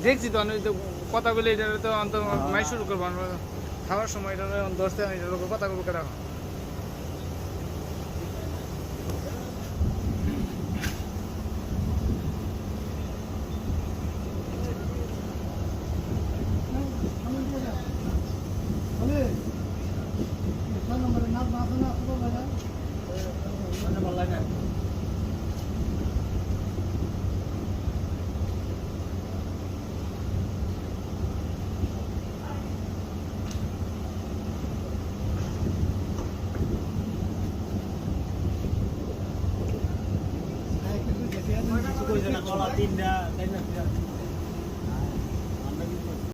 দেখছি তো আমি তো কথা বলে এটা তো অন্ত মাই শুরু করবো খাওয়ার সময় এটা 10 টাকা এটার লোক কথা বলবো কেন তিনটা